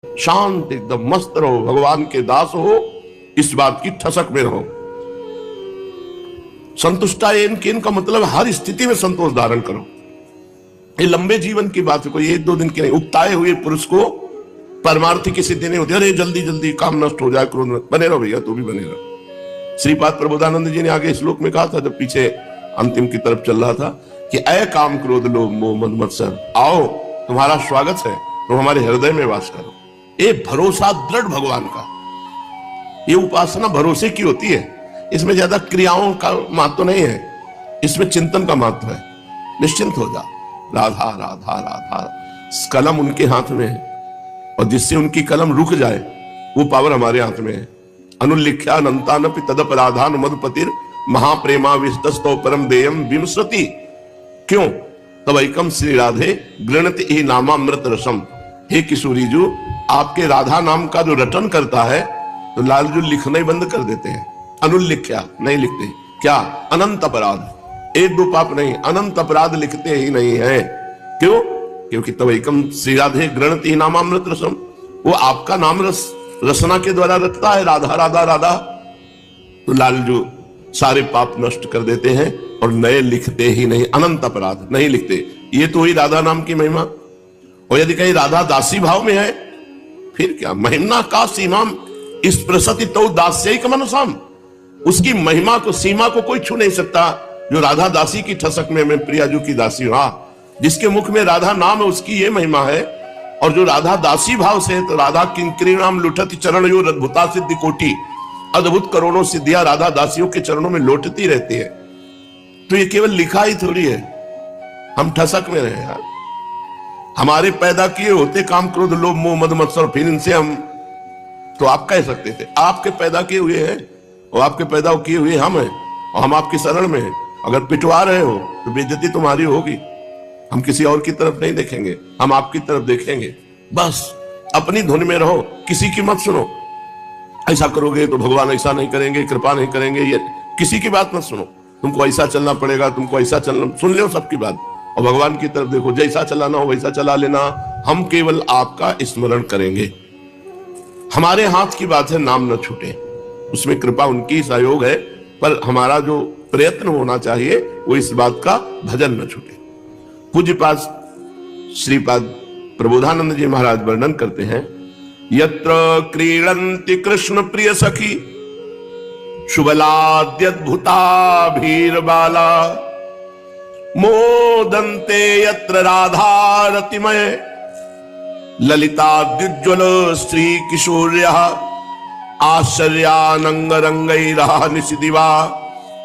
शांत एकदम मस्त रहो, भगवान के दास हो, इस बात की ठसक में रहो। संतुष्टायेन केन का मतलब हर स्थिति में संतोष धारण करो। ये लंबे जीवन की बात है, कोई एक दो दिन की नहीं। उगताए हुए पुरुष को परमार्थी की सिद्धि नहीं होती। अरे जल्दी जल्दी काम नष्ट हो जाए, क्रोध में बने रहो भैया, तू भी बने रहो। श्रीपाद प्रबोधानंद जी ने आगे श्लोक में कहा था, जब पीछे अंतिम की तरफ चल रहा था, कि अय काम क्रोध लोभ मोह मद मत्सर, आओ तुम्हारा स्वागत है, तुम हमारे हृदय में वास करो। ये भरोसा दृढ़ भगवान का, ये उपासना भरोसे की होती है। इसमें ज्यादा क्रियाओं का महत्व नहीं है, इसमें चिंतन का महत्व है। निश्चिंत हो जा, राधा राधा राधा, कलम उनके हाथ में है, और जिससे उनकी कलम रुक जाए वो पावर हमारे हाथ में है। अनुल्लिख्या अनंतानपि तदपराधान मधुपतिर महाप्रेमा विस्तस्तो परम देयम विमसृति। क्यों? तब एकम श्री राधे गृणति ही नामामृत रसम। हे किशोरीजू, आपके राधा नाम का जो रटन करता है तो लालजू लिखना ही बंद कर देते हैं। अनुल्लिख्या नहीं लिखते, क्या? अनंत अपराध, एक दो पाप नहीं, अनंत अपराध लिखते ही नहीं है। क्यों? क्योंकि तब एकम श्री राधे गृणति ही नामामृत रसम, वो आपका नाम रस रसना के द्वारा रखता है, राधा राधा राधा। तो लालजू सारे पाप नष्ट कर देते हैं और नए लिखते ही नहीं, अनंत अपराध नहीं लिखते। ये तो हुई राधा नाम की महिमा। और यदि कहीं राधा दासी भाव में है, फिर क्या? महिमा का सीमाम इस प्रसति तो दास्यैक मनसाम, उसकी महिमा को, सीमा को कोई छू नहीं सकता। जो राधा दासी की ठसक में मैं प्रियाजू की दासी हूं, जिसके मुख में राधा नाम है उसकी ये महिमा है। और जो राधा दासी भाव से है, तो राधा किंकरी नाम लुठती चरण यो अद्भुता सिद्धि कोटि, अद्भुत करोड़ों सिद्धियां राधा दासियों के चरणों में लौटती रहती है। तो ये केवल लिखा ही थोड़ी है, हम ठसक में रहे यार। हमारे पैदा किए होते काम क्रोध लोभ मोह मद मत्सर, फिर इनसे हम, तो आप कह सकते थे आपके पैदा किए हुए हैं, और आपके पैदा किए हुए हम हैं, और हम आपकी शरण में हैं। अगर पिटवा रहे हो तो बेइज्जती तुम्हारी होगी। हम किसी और की तरफ नहीं देखेंगे, हम आपकी तरफ देखेंगे। बस अपनी धुन में रहो, किसी की मत सुनो। ऐसा करोगे तो भगवान ऐसा नहीं करेंगे, कृपा नहीं करेंगे, ये किसी की बात मत सुनो। तुमको ऐसा चलना पड़ेगा, तुमको ऐसा चलना, सुन लो सबकी बात, और भगवान की तरफ देखो। जैसा चलाना हो वैसा चला लेना, हम केवल आपका स्मरण करेंगे। हमारे हाथ की बात है, नाम न छूटे, उसमें कृपा उनकी सहयोग है। पर हमारा जो प्रयत्न होना चाहिए वो इस बात का भजन न छूटे। पूज्यपाद श्रीपाद प्रबोधानंद जी महाराज वर्णन करते हैं, यत्र क्रीडन्ति कृष्ण प्रिय सखी शुभलाद्यद्भुता भीरबाला, मोदन्ते यत्र राधा रतिमय ललिता द्युज्ज्वल श्री किशोर्यः, आश्चर्यानंग रंगैरः निशिदिवा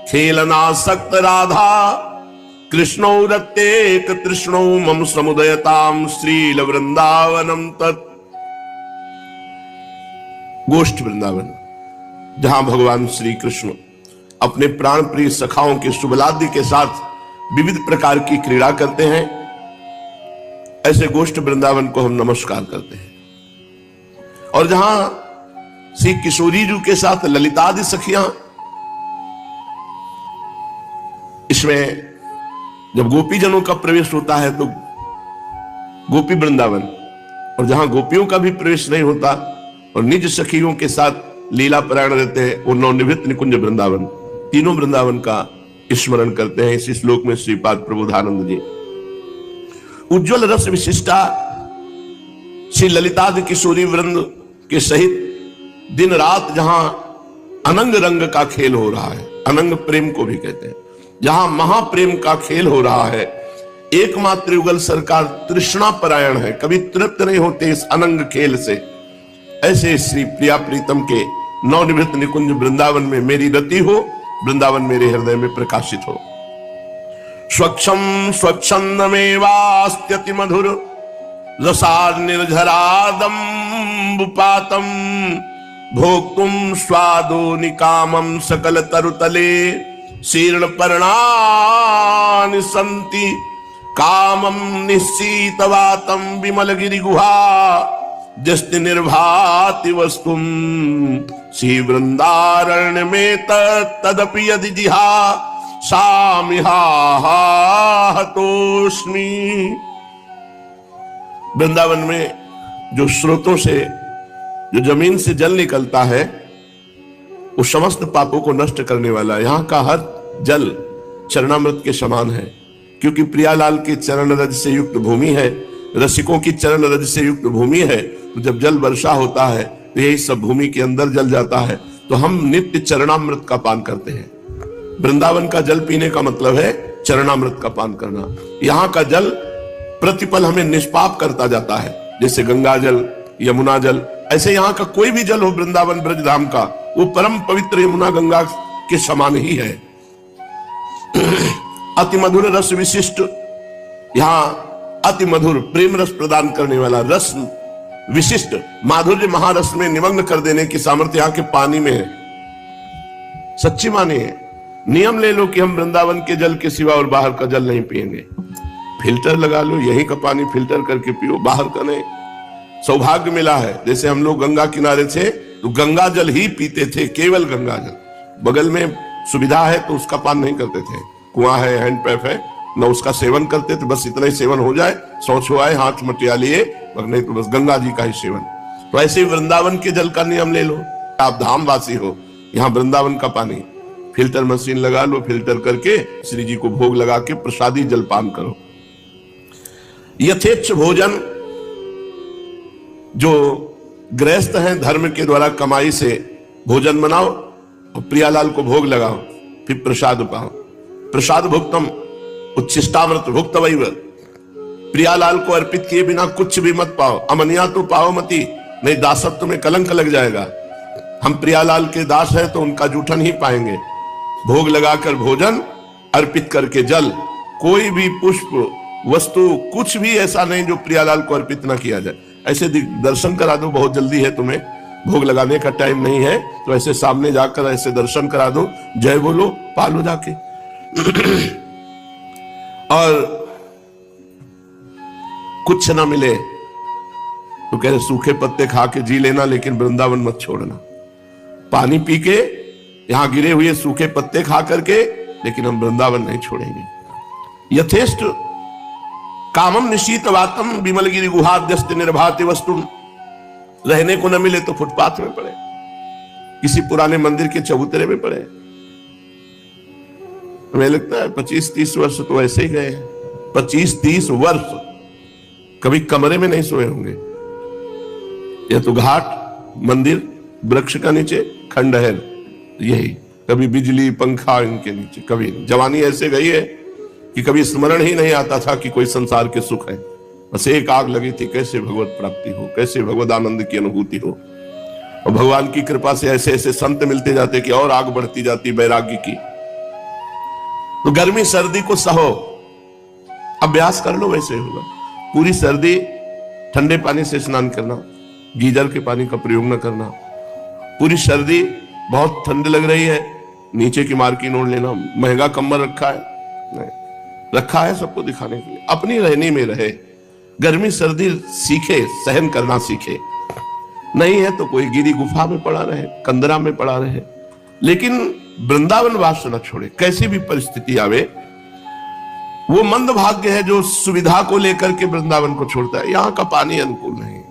खेलनासक्त राधा, कृष्णौ रत्येक तृष्णौ मम समुदयताम श्रील वृंदावनम तत्। गोष्ठ वृंदावन, जहां भगवान श्री कृष्ण अपने प्राण प्रिय सखाओं के शुभलादि के साथ विविध प्रकार की क्रीड़ा करते हैं, ऐसे गोष्ठ वृंदावन को हम नमस्कार करते हैं। और जहां श्री किशोरी जी के साथ ललितादि सखियां, इसमें जब गोपीजनों का प्रवेश होता है तो गोपी वृंदावन, और जहां गोपियों का भी प्रवेश नहीं होता और निज सखियों के साथ लीला परायण रहते हैं, वो नवनिवृत्त निकुंज वृंदावन, तीनों वृंदावन का स्मरण करते हैं इस श्लोक में श्रीपाद प्रबोधानंद जी। उज्ज्वल रस विशिष्टा श्री ललितादि किशोरी वृंद के सहित दिन रात जहां अनंग रंग का खेल हो रहा है, अनंग प्रेम को भी कहते हैं, जहां महाप्रेम का खेल हो रहा है, एकमात्र युगल सरकार तृष्णा परायण है, कभी तृप्त नहीं होते इस अनंग खेल से। ऐसे श्री प्रिया प्रीतम के नवनिवृत्त निकुंज वृंदावन में मेरी रति हो, वृंदावन मेरे हृदय में प्रकाशित हो। स्वच्छम स्वच्छंदमेवास्त्यति मधुर रसार निर्झरादम बुपातम, भोक्तुम स्वादो निकामम सकल तरुतले शीर्ण पर्णानि सन्ति, कामम निश्चितवातम विमल गिरि गुहा जस्ति निर्भाति वस्तुम, श्री वृंदारण्य में तदपि यदि जिहा सामिहातोस्मि। वृंदावन में जो स्रोतों से, जो जमीन से जल निकलता है, वो समस्त पापों को नष्ट करने वाला। यहाँ का हर जल चरणामृत के समान है, क्योंकि प्रियालाल के चरण रज से युक्त भूमि है, रसिकों की चरण रज से युक्त भूमि है। तो जब जल वर्षा होता है तो यही सब भूमि के अंदर जल जाता है। तो हम नित्य चरणामृत का पान करते हैं। वृंदावन का जल पीने का मतलब है चरणामृत का पान करना। यहाँ का जल प्रतिपल हमें निष्पाप करता जाता है, जैसे गंगा जल, यमुना जल। ऐसे यहाँ का कोई भी जल हो वृंदावन ब्रजधाम का, वो परम पवित्र यमुना गंगा के समान ही है। अति मधुर रस विशिष्ट, यहाँ अति मधुर प्रेम रस प्रदान करने वाला, रस विशिष्ट माधुर्य महारस में निमग्न कर देने की सामर्थ्य यहाँ के पानी में है। सच्ची मानी है। नियम ले लो कि हम वृंदावन के जल के सिवा और बाहर का जल नहीं पिएंगे। फिल्टर लगा लो, यहीं का पानी फिल्टर करके पियो, बाहर का नहीं। सौभाग्य मिला है, जैसे हम लोग गंगा किनारे थे तो गंगा जल ही पीते थे, केवल गंगा जल। बगल में सुविधा है तो उसका पान नहीं करते थे, कुआं है, हैंड पैप है, न उसका सेवन करते थे। बस इतना ही सेवन हो जाए, शौच हो आए, हाथ मटिया लिए, नहीं तो बस गंगा जी का ही सेवन। तो ऐसे ही वृंदावन के जल का नियम ले लो। आप धामवासी हो, यहाँ वृंदावन का पानी फिल्टर मशीन लगा लो, फिल्टर करके श्री जी को भोग लगा के प्रसादी जल पान करो। यथेच्छ भोजन, जो गृहस्थ हैं धर्म के द्वारा कमाई से भोजन बनाओ और प्रियालाल को भोग लगाओ, फिर प्रसाद पाओ। प्रसाद भुक्तम उच्छिष्टामृत भुक्तवैव, प्रियालाल को अर्पित किए बिना कुछ भी मत पाओ। अमनिया तो पाओ मती, नहीं दासत्व में कलंक लग जाएगा। हम प्रियालाल के दास हैं तो उनका जूठन ही पाएंगे। भोग लगाकर भोजन, अर्पित करके जल, कोई भी पुष्प वस्तु कुछ भी ऐसा नहीं जो प्रियालाल को अर्पित ना किया जाए। ऐसे दर्शन करा दो, बहुत जल्दी है, तुम्हें भोग लगाने का टाइम नहीं है तो ऐसे सामने जाकर ऐसे दर्शन करा दो, जय बोलो, पालो जाके। और कुछ ना मिले तो कह रहे सूखे पत्ते खा के जी लेना, लेकिन वृंदावन मत छोड़ना। पानी पी के, यहां गिरे हुए सूखे पत्ते खा करके, लेकिन हम वृंदावन नहीं छोड़ेंगे। यथेष्ट कामम निशीत वातम विमलगिरी गुहाद्यस्त निर्भाति वस्तु, रहने को न मिले तो फुटपाथ में पड़े, किसी पुराने मंदिर के चबूतरे में पड़े। हमें लगता है 25-30 वर्ष तो ऐसे ही गए हैं। 25-30 वर्ष कभी कमरे में नहीं सोए होंगे। या तो घाट, मंदिर, वृक्ष का नीचे, खंडहर, यही कभी बिजली पंखा इनके नीचे। कभी जवानी ऐसे गई है कि कभी स्मरण ही नहीं आता था कि कोई संसार के सुख है। बस एक आग लगी थी, कैसे भगवत प्राप्ति हो, कैसे भगवत आनंद की अनुभूति हो। और भगवान की कृपा से ऐसे ऐसे संत मिलते जाते कि और आग बढ़ती जाती वैराग्य की। तो गर्मी सर्दी को सहो, अभ्यास कर लो, वैसे होगा। पूरी सर्दी ठंडे पानी से स्नान करना, गीजर के पानी का प्रयोग न करना। पूरी सर्दी बहुत ठंड लग रही है, नीचे की मार्किन ओढ़ लेना। महंगा कम्बल रखा है, नहीं रखा है सबको दिखाने के लिए, अपनी रहनी में रहे। गर्मी सर्दी सीखे, सहन करना सीखे। नहीं है तो कोई गिरी गुफा में पड़ा रहे, कंदरा में पड़ा रहे, लेकिन वृंदावन वास न छोड़े। कैसी भी परिस्थिति आवे, वो मंद भाग्य है जो सुविधा को लेकर के वृंदावन को छोड़ता है। यहाँ का पानी अनुकूल नहीं,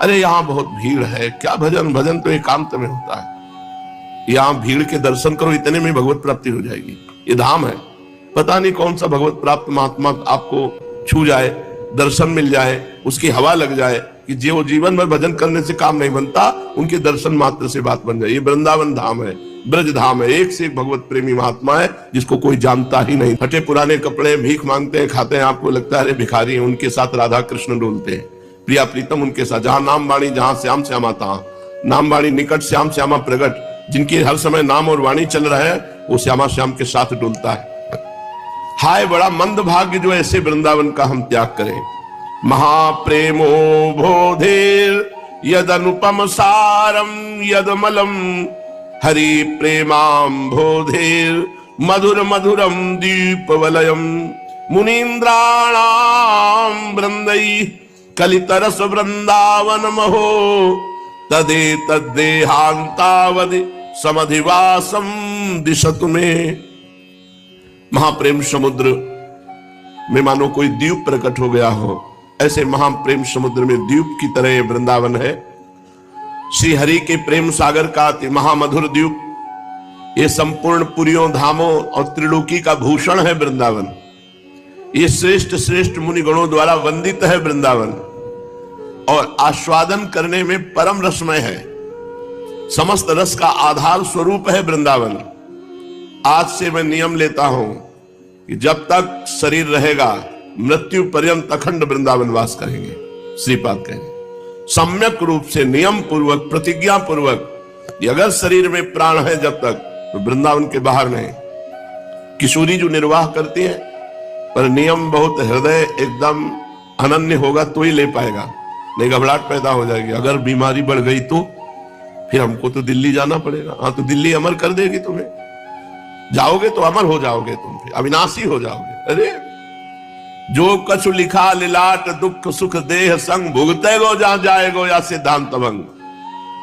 अरे यहाँ बहुत भीड़ है, क्या भजन, भजन तो एकांत में होता है। यहाँ भीड़ के दर्शन करो, इतने में भगवत प्राप्ति हो जाएगी। ये धाम है, पता नहीं कौन सा भगवत प्राप्त महात्मा आपको छू जाए, दर्शन मिल जाए, उसकी हवा लग जाए कि जो जीवन भर भजन करने से काम नहीं बनता, उनके दर्शन मात्र से बात बन जाए। ये वृंदावन धाम है, ब्रज धाम है, एक से एक भगवत प्रेमी महात्मा है जिसको कोई जानता ही नहीं। फटे पुराने कपड़े, भीख मांगते हैं, खाते हैं, आपको लगता है अरे भिखारी हैं। उनके साथ राधा कृष्ण डोलते हैं, प्रिया प्रीतम उनके साथ। जहां नाम वाणी, जहां श्याम श्यामा, तहां नाम वाणी निकट, श्याम श्यामा प्रगट। जिनके हर समय नाम और वाणी चल रहा है, वो श्यामा श्याम के साथ डोलता है। हाय बड़ा मंद भाग्य जो ऐसे वृंदावन का हम त्याग करें। महाप्रेमो बोधेर यद अनुपम सारम यदमलम हरि प्रेमाम बोधेर मधुर मधुरम दीपवलयम मुनीन्द्राणाम वृंदई कलितरस वृंदावन महो तदे तद्देहांतावदि समधिवासम दिशतु में। महाप्रेम समुद्र में मानो कोई द्वीप प्रकट हो गया हो, ऐसे महाप्रेम समुद्र में द्वीप की तरह वृंदावन है। श्री हरि के प्रेम सागर का अति महामधुर द्वीप, ये संपूर्ण पुरियों धामों और त्रिलोकी का भूषण है वृंदावन। ये श्रेष्ठ श्रेष्ठ मुनिगणों द्वारा वंदित है वृंदावन, और आस्वादन करने में परम रसमय है। समस्त रस का आधार स्वरूप है वृंदावन। आज से मैं नियम लेता हूं कि जब तक शरीर रहेगा मृत्यु पर्यंत अखंड वृंदावन वास करेंगे। श्रीपाद कहेंगे सम्यक रूप से नियम पूर्वक प्रतिज्ञा पूर्वक, अगर शरीर में प्राण है जब तक तो वृंदावन के बाहर नहीं। किशोरी जो निर्वाह करती है, पर नियम बहुत हृदय एकदम अनन्य होगा तो ही ले पाएगा, नहीं घबराहट पैदा हो जाएगी। अगर बीमारी बढ़ गई तो फिर हमको तो दिल्ली जाना पड़ेगा। हाँ, तो दिल्ली अमर कर देगी तुम्हें। जाओगे तो अमर हो जाओगे, तुम फिर अविनाशी हो जाओगे। अरे जो कछु लिखा लिलाट दुख सुख देह संग, भुगते गो जहां जाएगो या सिद्धांत भंग।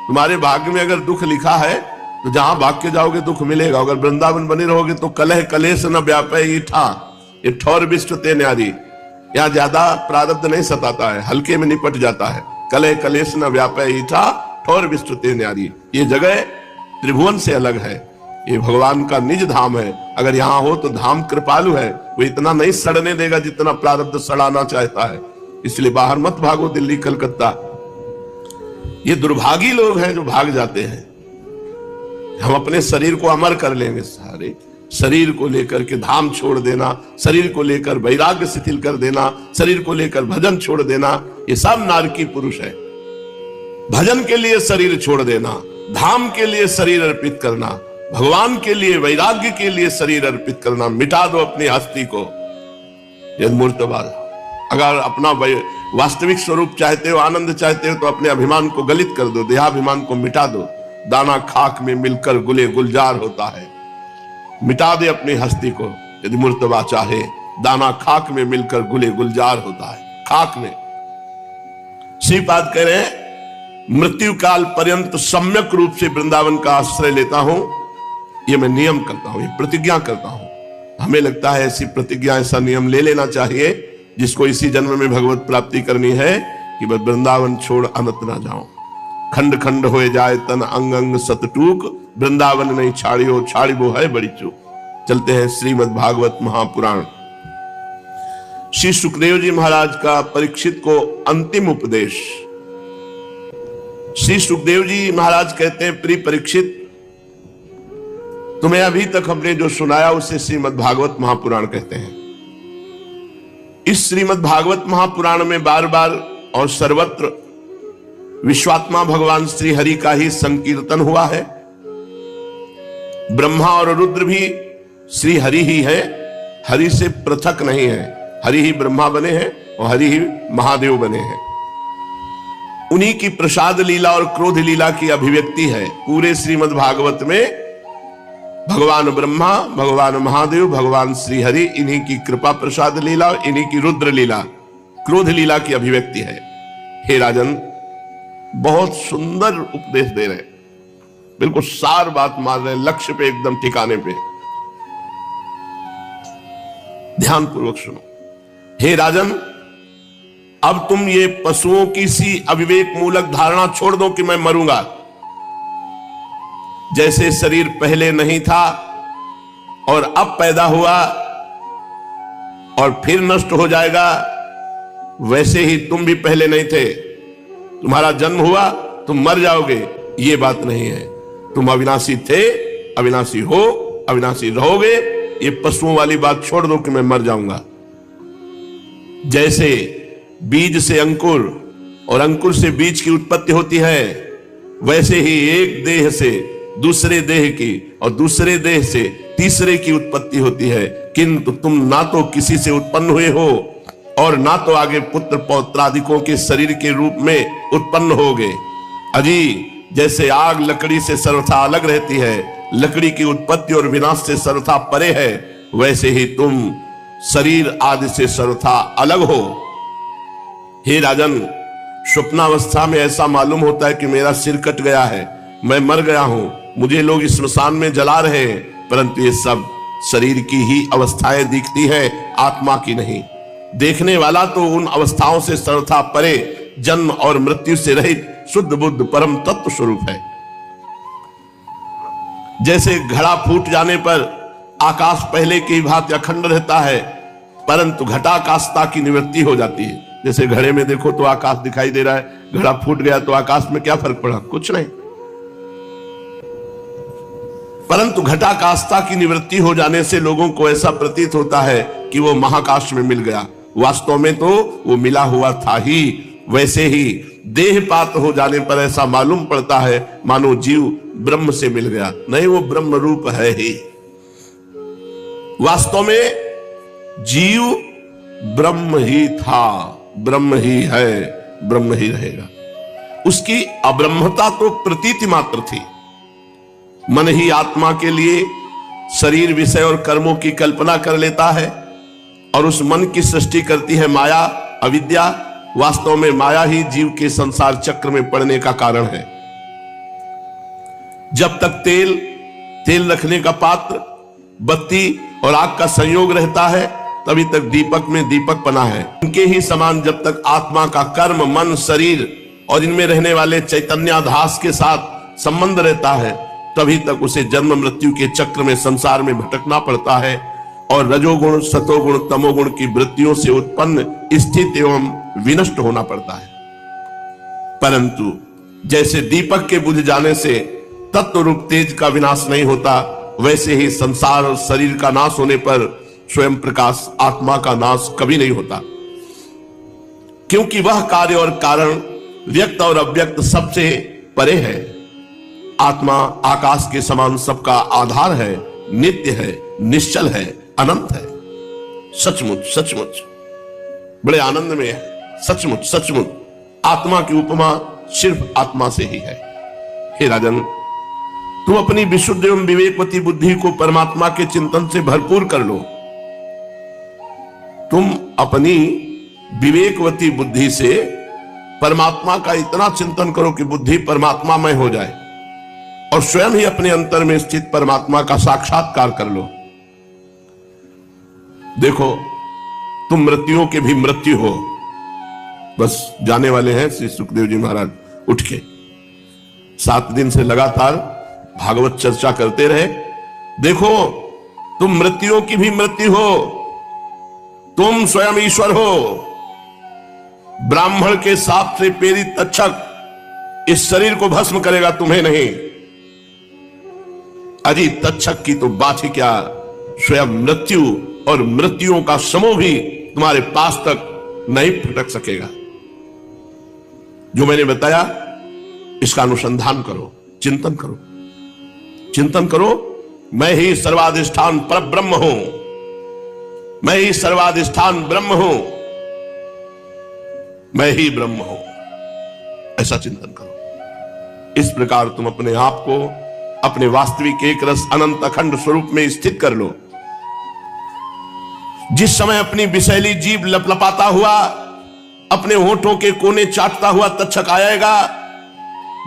तुम्हारे भाग्य में अगर दुख लिखा है तो जहां भाग के जाओगे दुख मिलेगा। अगर वृंदावन बने रहोगे तो कलह कलेश न व्यापे ईठा, ये ठौर विष्ट ते न्यारी। यहाँ ज्यादा प्रारब्ध नहीं सताता है, हल्के में निपट जाता है। कलह कलेश न व्यापे ईठा, ठौर विष्ट ते न्यारी। ये जगह त्रिभुवन से अलग है, ये भगवान का निज धाम है। अगर यहाँ हो तो धाम कृपालु है, वो इतना नहीं सड़ने देगा जितना प्रारब्ध सड़ाना चाहता है। इसलिए बाहर मत भागो, दिल्ली कलकत्ता। ये दुर्भागी लोग हैं जो भाग जाते हैं। हम अपने शरीर को अमर कर लेंगे, सारे शरीर को लेकर के धाम छोड़ देना, शरीर को लेकर वैराग्य शिथिल कर देना, शरीर को लेकर भजन छोड़ देना, ये सब नारकी पुरुष है। भजन के लिए शरीर छोड़ देना, धाम के लिए शरीर अर्पित करना, भगवान के लिए वैराग्य के लिए शरीर अर्पित करना। मिटा दो अपनी हस्ती को, यह मूर्तवाद। अगर अपना वास्तविक स्वरूप चाहते हो, आनंद चाहते हो, तो अपने अभिमान को गलित कर दो, देहाभिमान को मिटा दो। दाना खाक में मिलकर गुले गुलजार होता है। मिटा दे अपनी हस्ती को यदि मूर्तवा चाहे। दाना खाक में मिलकर गुले गुलजार होता है, खाक में। श्रीपाद कह रहे हैं मृत्यु काल पर्यंत सम्यक रूप से वृंदावन का आश्रय लेता हूं। ये मैं नियम करता हूं, ये प्रतिज्ञा करता हूं। हमें लगता है ऐसी प्रतिज्ञा, ऐसा नियम ले लेना चाहिए जिसको इसी जन्म में भगवत प्राप्ति करनी है कि मैं वृंदावन छोड़ अनंत ना जाऊं। खंड खंड हो जाए तन अंग अंग सतटूक, वृंदावन नहीं छाड़ियो छाड़िबो है बड़ी चूक। चलते हैं श्रीमद् भागवत महापुराण। श्री सुखदेव जी महाराज का परीक्षित को अंतिम उपदेश। श्री सुखदेव जी महाराज कहते हैं, प्रिय परीक्षित, तुम्हें अभी तक हमने जो सुनाया उसे श्रीमद् भागवत महापुराण कहते हैं। इस श्रीमद् भागवत महापुराण में बार बार और सर्वत्र विश्वात्मा भगवान श्री हरि का ही संकीर्तन हुआ है। ब्रह्मा और रुद्र भी श्री हरि ही है, हरि से पृथक नहीं है। हरि ही ब्रह्मा बने हैं और हरि ही महादेव बने हैं। उन्हीं की प्रसाद लीला और क्रोध लीला की अभिव्यक्ति है पूरे श्रीमद् भागवत में। भगवान ब्रह्मा, भगवान महादेव, भगवान श्री हरि, इन्हीं की कृपा प्रसाद लीला, इन्हीं की रुद्र लीला, क्रोध लीला की अभिव्यक्ति है। हे राजन, बहुत सुंदर उपदेश दे रहे हैं, बिल्कुल सार बात मार रहे हैं, लक्ष्य पे एकदम ठिकाने पे। ध्यान पूर्वक सुनो। हे राजन, अब तुम ये पशुओं की सी अविवेक मूलक धारणा छोड़ दो कि मैं मरूंगा। जैसे शरीर पहले नहीं था और अब पैदा हुआ और फिर नष्ट हो जाएगा, वैसे ही तुम भी पहले नहीं थे। तुम्हारा जन्म हुआ, तुम मर जाओगे, ये बात नहीं है। तुम अविनाशी थे, अविनाशी हो, अविनाशी रहोगे। ये पशुओं वाली बात छोड़ दो कि मैं मर जाऊंगा। जैसे बीज से अंकुर और अंकुर से बीज की उत्पत्ति होती है, वैसे ही एक देह से दूसरे देह की और दूसरे देह से तीसरे की उत्पत्ति होती है। किंतु तुम ना तो किसी से उत्पन्न हुए हो और ना तो आगे पुत्र पौत्रादिकों के शरीर के रूप में उत्पन्न होगे। अजी, जैसे आग लकड़ी से सर्वथा अलग रहती है, लकड़ी की उत्पत्ति और विनाश से सर्वथा परे है, वैसे ही तुम शरीर आदि से सर्वथा अलग हो। हे राजन, स्वप्नावस्था में ऐसा मालूम होता है कि मेरा सिर कट गया है, मैं मर गया हूं, मुझे लोग स्मशान में जला रहे हैं, परंतु ये सब शरीर की ही अवस्थाएं दिखती है, आत्मा की नहीं। देखने वाला तो उन अवस्थाओं से सर्वथा परे, जन्म और मृत्यु से रहित शुद्ध बुद्ध परम तत्व स्वरूप है। जैसे घड़ा फूट जाने पर आकाश पहले की भांति अखंड रहता है, परंतु घटाकाशता की निवृत्ति हो जाती है। जैसे घड़े में देखो तो आकाश दिखाई दे रहा है, घड़ा फूट गया तो आकाश में क्या फर्क पड़ा? कुछ नहीं। परंतु घटाकाशता की निवृत्ति हो जाने से लोगों को ऐसा प्रतीत होता है कि वो महाकाश में मिल गया। वास्तव में तो वो मिला हुआ था ही। वैसे ही देहपात हो जाने पर ऐसा मालूम पड़ता है मानो जीव ब्रह्म से मिल गया। नहीं, वो ब्रह्म रूप है ही। वास्तव में जीव ब्रह्म ही था, ब्रह्म ही है, ब्रह्म ही रहेगा। उसकी अब्रह्मता तो प्रतीति मात्र थी। मन ही आत्मा के लिए शरीर, विषय और कर्मों की कल्पना कर लेता है और उस मन की सृष्टि करती है माया, अविद्या। वास्तव में माया ही जीव के संसार चक्र में पड़ने का कारण है। जब तक तेल रखने का पात्र, बत्ती और आग का संयोग रहता है, तभी तक दीपक में दीपक पना है। इनके ही समान जब तक आत्मा का कर्म, मन, शरीर और इनमें रहने वाले चैतन्याधास के साथ संबंध रहता है, तभी तक उसे जन्म मृत्यु के चक्र में संसार में भटकना पड़ता है और रजोगुण, सतोगुण, तमोगुण की वृत्तियों से उत्पन्न स्थित एवं विनष्ट होना पड़ता है। परंतु जैसे दीपक के बुझ जाने से तत्व रूप तेज का विनाश नहीं होता, वैसे ही संसार और शरीर का नाश होने पर स्वयं प्रकाश आत्मा का नाश कभी नहीं होता। क्योंकि वह कार्य और कारण, व्यक्त और अव्यक्त सबसे परे है। आत्मा आकाश के समान सबका आधार है, नित्य है, निश्चल है, अनंत है। सचमुच सचमुच बड़े आनंद में है। सचमुच सचमुच आत्मा की उपमा सिर्फ आत्मा से ही है। हे राजन, तुम अपनी विशुद्ध एवं विवेकवती बुद्धि को परमात्मा के चिंतन से भरपूर कर लो। तुम अपनी विवेकवती बुद्धि से परमात्मा का इतना चिंतन करो कि बुद्धि परमात्मामय हो जाए और स्वयं ही अपने अंतर में स्थित परमात्मा का साक्षात्कार कर लो। देखो, तुम मृत्युओं के भी मृत्यु हो। बस जाने वाले हैं श्री सुखदेव जी महाराज उठ के। 7 दिन से लगातार भागवत चर्चा करते रहे। देखो, तुम मृत्युओं की भी मृत्यु हो, तुम स्वयं ईश्वर हो। ब्राह्मण के साप से प्रेरित तक्षक इस शरीर को भस्म करेगा, तुम्हें नहीं। अजी तक्षक की तो बात ही क्या, स्वयं मृत्यु और मृत्युओं का समूह भी तुम्हारे पास तक नहीं फटक सकेगा। जो मैंने बताया इसका अनुसंधान करो, चिंतन करो, चिंतन करो। मैं ही सर्वाधिष्ठान पर ब्रह्म हूं, मैं ही सर्वाधिष्ठान ब्रह्म हूं, मैं ही ब्रह्म हूं। ऐसा चिंतन करो। इस प्रकार तुम अपने आप को अपने वास्तविक एक रस अनंत अखंड स्वरूप में स्थित कर लो। जिस समय अपनी विषैली जीभ लपलपाता हुआ, अपने होठों के कोने चाटता हुआ तक्षक आएगा,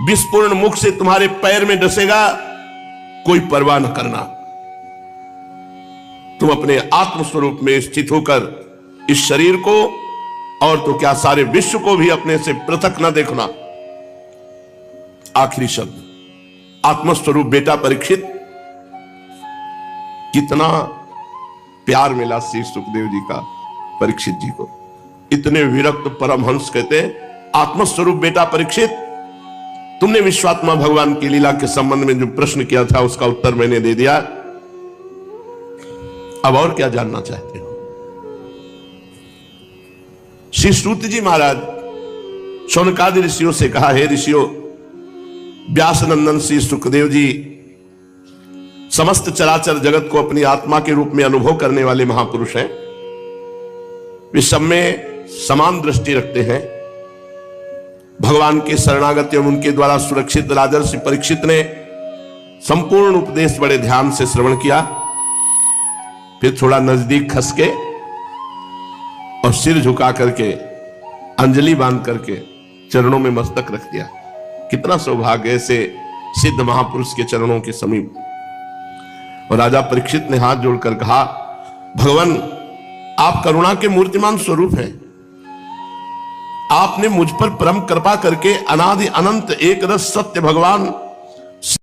विस्फोरण मुख से तुम्हारे पैर में डसेगा, कोई परवाह न करना। तुम अपने आत्म स्वरूप में स्थित होकर इस शरीर को और तो क्या सारे विश्व को भी अपने से पृथक न देखना। आखिरी शब्द, आत्मस्वरूप बेटा परीक्षित। कितना प्यार मिला श्री सुखदेव जी का परीक्षित जी को। इतने विरक्त परमहंस कहते हैं, आत्मस्वरूप बेटा परीक्षित, तुमने विश्वात्मा भगवान की लीला के संबंध में जो प्रश्न किया था उसका उत्तर मैंने दे दिया। अब और क्या जानना चाहते हो? श्री सूत जी महाराज शौनकादि ऋषियों से कहा, हे ऋषियों, व्यासनंदन श्री सुखदेव जी समस्त चराचर जगत को अपनी आत्मा के रूप में अनुभव करने वाले महापुरुष हैं। वे सब में समान दृष्टि रखते हैं। भगवान के शरणागत एवं उनके द्वारा सुरक्षित राजर्षि परीक्षित ने संपूर्ण उपदेश बड़े ध्यान से श्रवण किया। फिर थोड़ा नजदीक खस के और सिर झुका करके अंजलि बांध करके चरणों में मस्तक रख दिया। कितना सौभाग्य से सिद्ध महापुरुष के चरणों के समीप। और राजा परीक्षित ने हाथ जोड़कर कहा, भगवान, आप करुणा के मूर्तिमान स्वरूप हैं। आपने मुझ पर परम कृपा करके अनादि अनंत एक रस सत्य भगवान